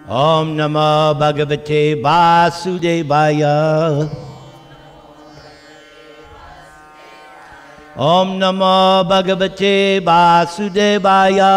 Om Namo Bhagavate Vasudevaya. Om Namo Bhagavate Vasudevaya.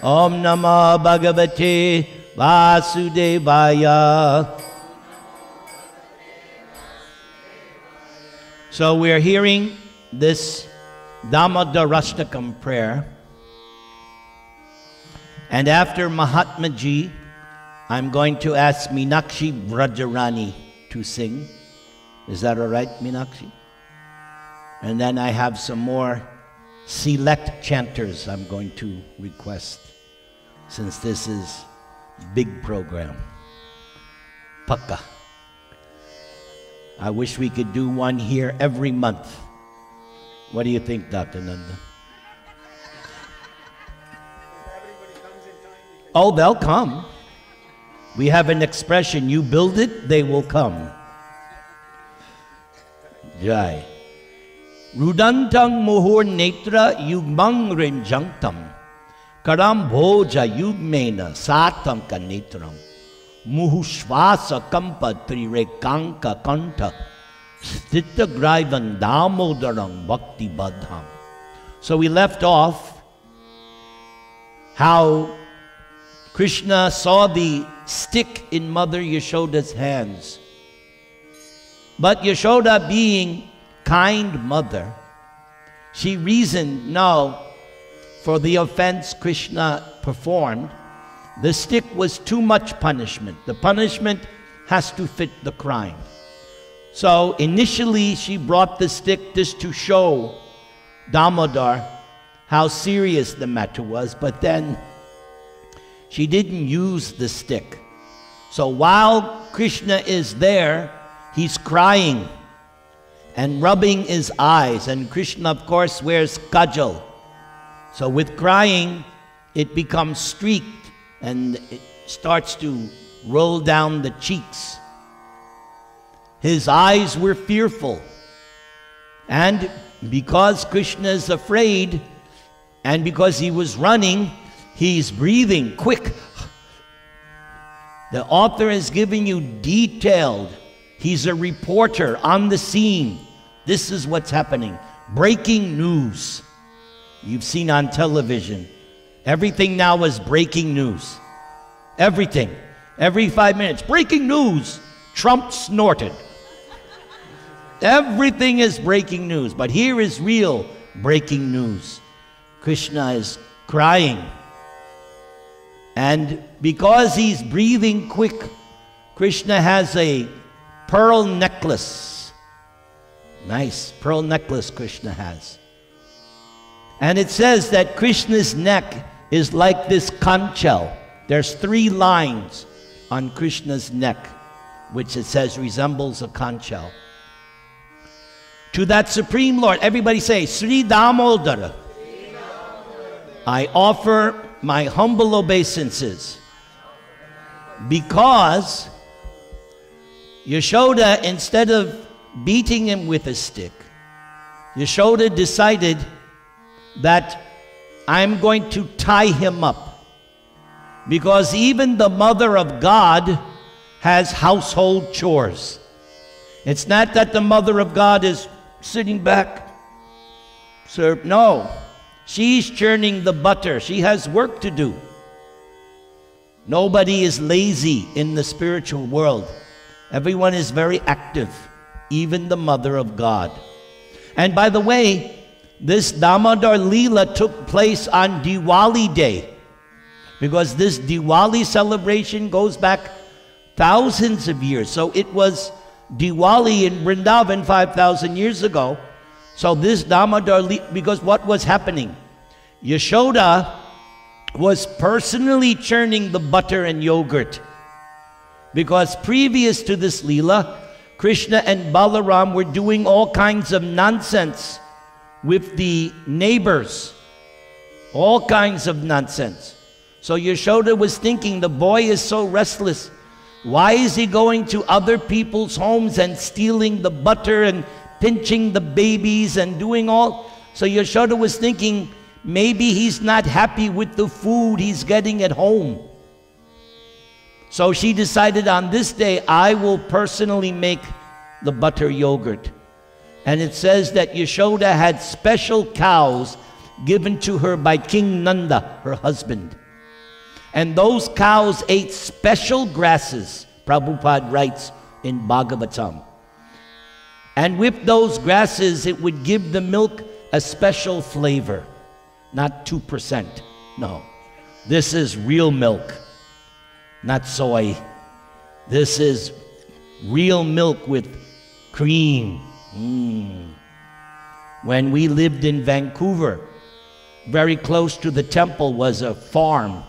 Om Namo Bhagavate Vasudevaya. So we're hearing this Damodara-katha prayer. And after Mahatma Ji, I'm going to ask Meenakshi Brajarani to sing. Is that all right, Meenakshi? And then I have some more select chanters I'm going to request, since this is big program. Pakka. I wish we could do one here every month. What do you think, Dr. Nanda? Oh, they'll come. We have an expression, you build it, they will come. Jai. Rudantang muhur netra yugmang rinjangtam karam bhoja yugmena satam ka netram muhushvasa kampa trirekanka kanta stita grivan damodarang bhakti badham. So we left off how Krishna saw the stick in Mother Yashoda's hands. But Yashoda, being kind mother, she reasoned, no, for the offense Krishna performed, the stick was too much punishment. The punishment has to fit the crime. So initially she brought the stick just to show Damodar how serious the matter was, but then she didn't use the stick. So while Krishna is there, he's crying and rubbing his eyes. And Krishna, of course, wears kajal. So with crying, it becomes streaked and it starts to roll down the cheeks. His eyes were fearful. And because Krishna is afraid, and because he was running, he's breathing quick. The author is giving you detailed. He's a reporter on the scene. This is what's happening. Breaking news. You've seen on television. Everything now is breaking news. Everything. Every 5 minutes. Breaking news. Trump snorted. Everything is breaking news. But here is real breaking news. Krishna is crying. And because he's breathing quick, Krishna has a pearl necklace. Nice pearl necklace Krishna has. And it says that Krishna's neck is like this conch shell. There's 3 lines on Krishna's neck, which it says resembles a conch shell. To that Supreme Lord, everybody say, Sri Damodara, I offer my humble obeisances, because Yashoda, instead of beating him with a stick, Yashoda decided that I'm going to tie him up, because even the mother of God has household chores. It's not that the mother of God is sitting back, sir. No, she's churning the butter. She has work to do. Nobody is lazy in the spiritual world. Everyone is very active, even the mother of God. And by the way, this Damodar Leela took place on Diwali Day, because this Diwali celebration goes back thousands of years. So it was Diwali in Vrindavan 5,000 years ago. So this Damodar Leela, because what was happening? Yashoda was personally churning the butter and yogurt, because previous to this Leela, Krishna and Balaram were doing all kinds of nonsense with the neighbors. All kinds of nonsense. So Yashoda was thinking, the boy is so restless. Why is he going to other people's homes and stealing the butter and pinching the babies and doing all? So Yashoda was thinking, maybe he's not happy with the food he's getting at home. So she decided on this day, I will personally make the butter yogurt. And it says that Yashoda had special cows given to her by King Nanda, her husband. And those cows ate special grasses, Prabhupada writes in Bhagavatam. And with those grasses, it would give the milk a special flavor. Not 2%, no. This is real milk, not soy. This is real milk with cream. When we lived in Vancouver, very close to the temple was a farm,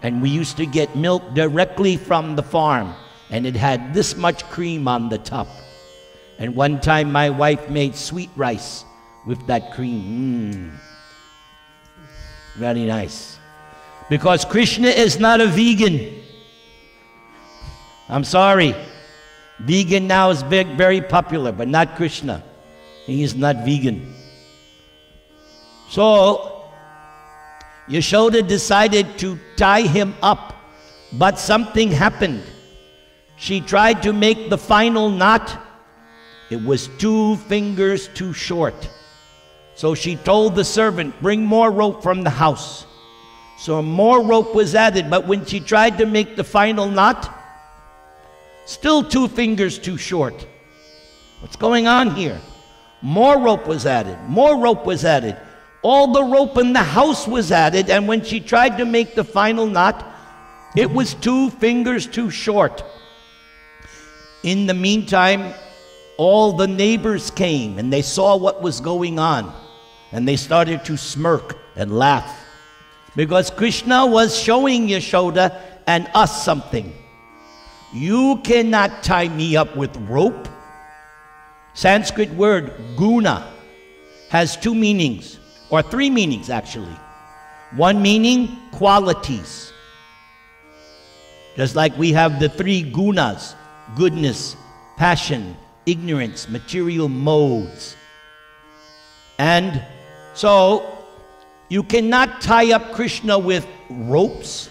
and we used to get milk directly from the farm, and it had this much cream on the top. And one time my wife made sweet rice with that cream. Very nice. Because Krishna is not a vegan. I'm sorry. Vegan now is very popular, but not Krishna. He is not vegan. So, Yashoda decided to tie him up, but something happened. She tried to make the final knot. It was 2 fingers too short. So she told the servant, bring more rope from the house. So more rope was added, but when she tried to make the final knot, still 2 fingers too short. What's going on here? More rope was added. More rope was added. All the rope in the house was added, and when she tried to make the final knot, it was 2 fingers too short. In the meantime, all the neighbors came, and they saw what was going on, and they started to smirk and laugh, because Krishna was showing Yashoda and us something. You cannot tie me up with rope. Sanskrit word guna has 2 meanings, or 3 meanings actually. One meaning, qualities. Just like we have the 3 gunas, goodness, passion, ignorance, material modes. And so, you cannot tie up Krishna with ropes.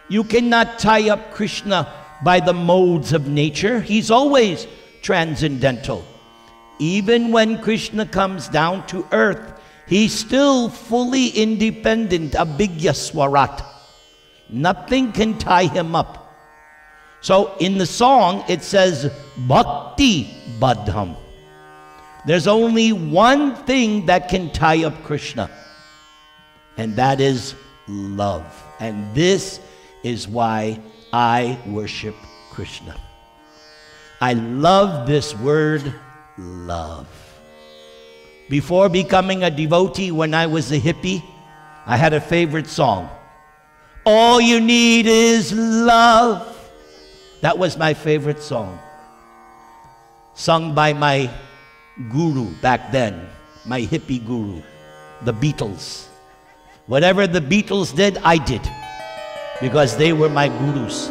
You cannot tie up Krishna by the modes of nature. He's always transcendental. Even when Krishna comes down to earth, he's still fully independent, abhigya swarat. Nothing can tie him up. So in the song, it says, Bhakti Badham. There's only one thing that can tie up Krishna, and that is love. And this is why I worship Krishna. I love this word, love. Before becoming a devotee, when I was a hippie, I had a favorite song. All you need is love. That was my favorite song. Sung by my guru back then, my hippie guru, the Beatles. Whatever the Beatles did, I did, because they were my gurus.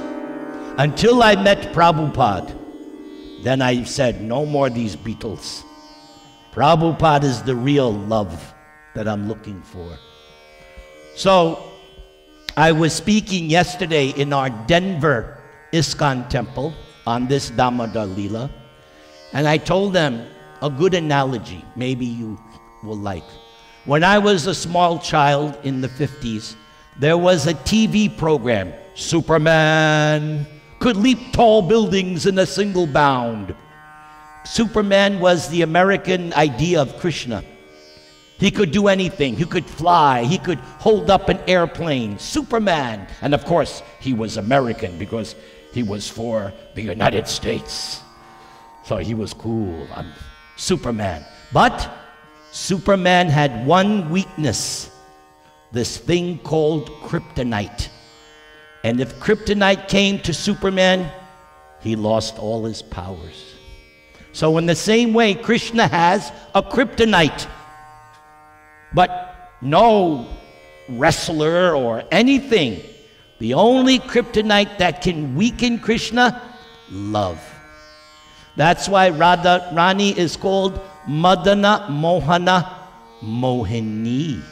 Until I met Prabhupada, then I said, no more these Beatles. Prabhupada is the real love that I'm looking for. So, I was speaking yesterday in our Denver ISKCON temple on this Damodar Leela, and I told them a good analogy, maybe you will like. When I was a small child in the 50s, there was a TV program, Superman could leap tall buildings in a single bound. Superman was the American idea of Krishna. He could do anything. He could fly. He could hold up an airplane. Superman. And of course, he was American because he was for the United States. So he was cool. Superman. But Superman had one weakness, this thing called kryptonite. And if kryptonite came to Superman, he lost all his powers. So in the same way, Krishna has a kryptonite. But no wrestler or anything. The only kryptonite that can weaken Krishna, love. That's why Radha Rani is called Madana Mohana Mohini.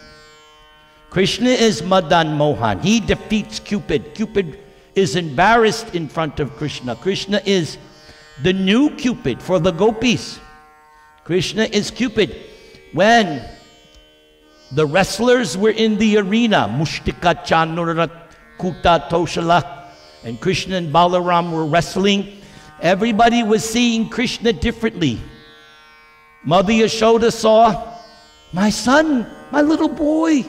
Krishna is Madan Mohan. He defeats Cupid. Cupid is embarrassed in front of Krishna. Krishna is the new Cupid for the gopis. Krishna is Cupid. When the wrestlers were in the arena, Mushtika, Chanurat, Kuta, Toshala, and Krishna and Balaram were wrestling, everybody was seeing Krishna differently. Mother Yashoda saw, my son, my little boy.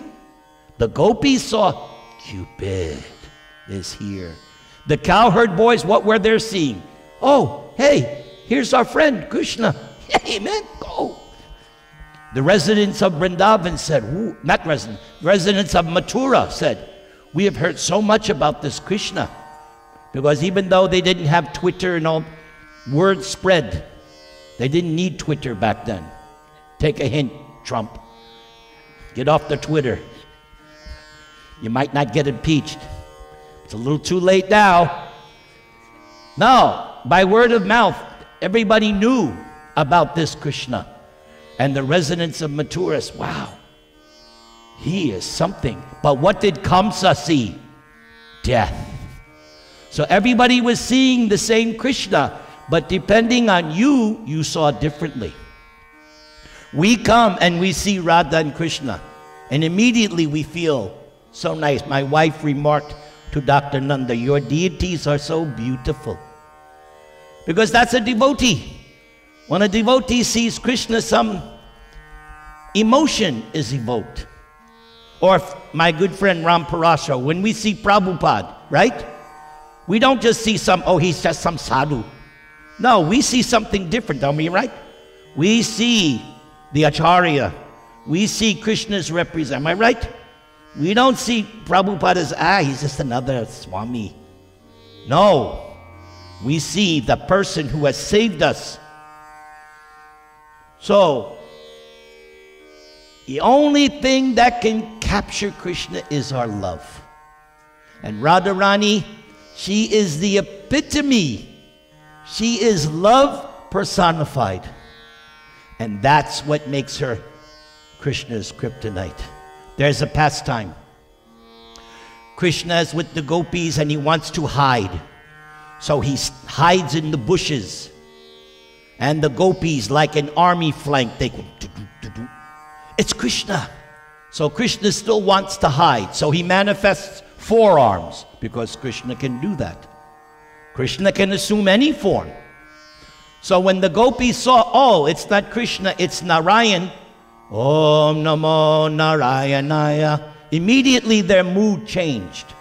The gopis saw, Cupid is here. The cowherd boys, what were they seeing? Oh, hey, here's our friend Krishna. Hey, man, go. The residents of Vrindavan said, ooh, not residents, residents of Mathura said, we have heard so much about this Krishna. Because even though they didn't have Twitter and all, word spread. They didn't need Twitter back then. Take a hint, Trump. Get off the Twitter. You might not get impeached. It's a little too late now. No, by word of mouth, everybody knew about this Krishna. And the residents of Mathura, wow, he is something. But what did Kamsa see? Death. So everybody was seeing the same Krishna, but depending on you, you saw differently. We come and we see Radha and Krishna, and immediately we feel so nice. My wife remarked to Dr. Nanda, your deities are so beautiful. Because that's a devotee. When a devotee sees Krishna, some emotion is evoked. Or my good friend Ram Parasha, when we see Prabhupada, right? We don't just see some, oh, he's just some sadhu. No, we see something different, don't we, right? We see the Acharya. We see Krishna's represent, am I right? We don't see Prabhupada as, he's just another Swami. No, we see the person who has saved us. So, the only thing that can capture Krishna is our love. And Radharani, she is the epitome. She is love personified. And that's what makes her Krishna's kryptonite. There's a pastime. Krishna is with the gopis and he wants to hide. So he hides in the bushes. And the gopis, like an army flank, they go, do. It's Krishna. So Krishna still wants to hide. So he manifests forearms, because Krishna can do that. Krishna can assume any form. So when the gopis saw, oh, it's not Krishna, it's Narayan, Om Namo Narayanaya, immediately their mood changed.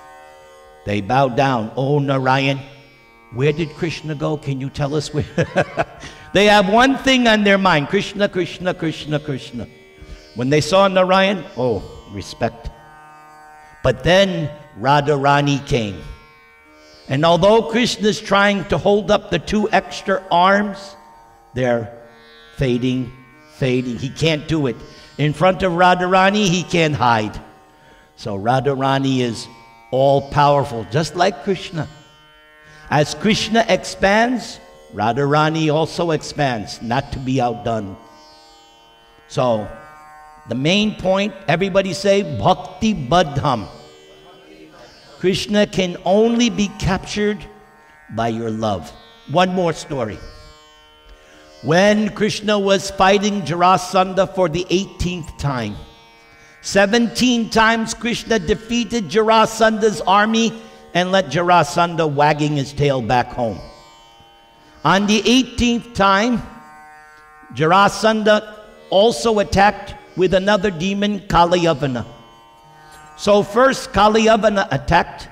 They bowed down. Oh, Narayan, where did Krishna go? Can you tell us where? They have one thing on their mind, Krishna, Krishna, Krishna, Krishna. When they saw Narayan, oh, respect. But then Radharani came. And although Krishna is trying to hold up the two extra arms, they're fading. He can't do it. In front of Radharani, he can't hide. So Radharani is all-powerful, just like Krishna. As Krishna expands, Radharani also expands, not to be outdone. So, the main point, everybody say, Bhakti Badham. Krishna can only be captured by your love. One more story. When Krishna was fighting Jarasandha for the 18th time, 17 times Krishna defeated Jarasandha's army and let Jarasandha wagging his tail back home. On the 18th time, Jarasandha also attacked with another demon, Kalayavana. So first Kalayavana attacked,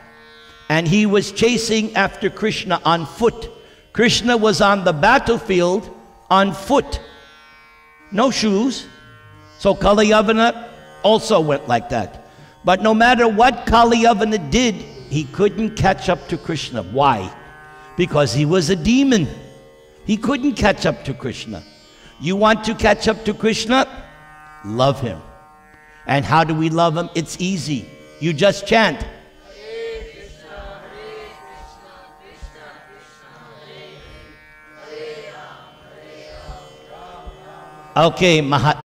and he was chasing after Krishna on foot. Krishna was on the battlefield on foot, no shoes. So Kalayavana also went like that. But no matter what Kalayavana did, he couldn't catch up to Krishna. Why? Because he was a demon. He couldn't catch up to Krishna. You want to catch up to Krishna? Love him. And how do we love him? It's easy. You just chant. Hare Krishna, Hare Krishna, Krishna Krishna, Hare Hare, Hare Ram, Hare Ram, Ram Ram. Okay,